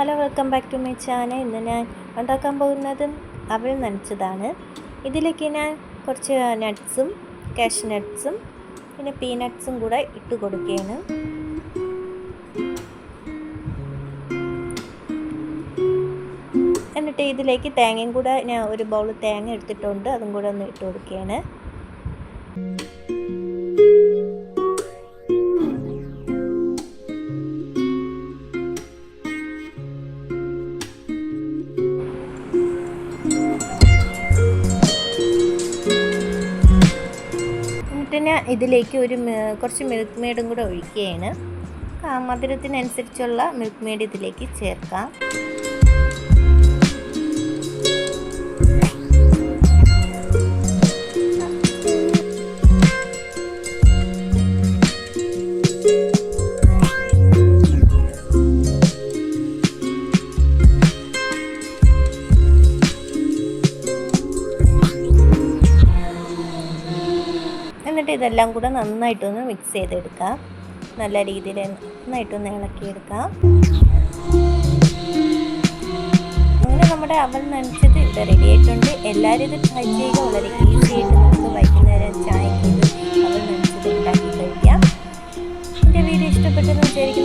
Hello, welcome back to my channel. ഇന്ന് ഞാൻ ഉണ്ടാക്കാൻ പോകുന്നത് അവൽ നനച്ചതാണ്. ഇതിലേക്ക് ഞാൻ കുറച്ച് നട്ട്സും കാഷ്യൂ നട്ട്സും പിന്നെ പീനട്ട്സും കൂടെ ഇട്ട് കൊടുക്കുകയാണ്. എന്നിട്ട് ഇതിലേക്ക് തേങ്ങയും കൂടെ ഞാൻ ഒരു ബൗൾ തേങ്ങ എടുത്തിട്ടുണ്ട്, അതും കൂടെ ഒന്ന് ഇട്ട് കൊടുക്കുകയാണ്. പിന്നെ ഇതിലേക്ക് കുറച്ച് മിൽക്ക് മെയ്ഡും കൂടെ ഒഴിക്കുകയാണ്. മധുരത്തിനനുസരിച്ചുള്ള മിൽക്ക് മെയ്ഡ് ഇതിലേക്ക് ചേർക്കാം. എന്നിട്ട് ഇതെല്ലാം കൂടെ നന്നായിട്ടൊന്ന് മിക്സ് ചെയ്തെടുക്കാം. നല്ല രീതിയിൽ നന്നായിട്ടൊന്ന് ഇളക്കിയെടുക്കാം. അങ്ങനെ നമ്മുടെ അവൽ നനച്ചത് ഇവിടെ റെഡി ആയിട്ടുണ്ട്. എല്ലാവരും ഇത് ട്രൈ ചെയ്യുക. വളരെ ഈസി ആയിട്ട് നമുക്ക് വൈകുന്നേരം ചായക്ക് അവൽ നനച്ചത് ഉണ്ടാക്കി കഴിക്കാം. എൻ്റെ വീഡിയോ ഇഷ്ടപ്പെട്ടെന്ന് വിചാരിക്കുന്നു.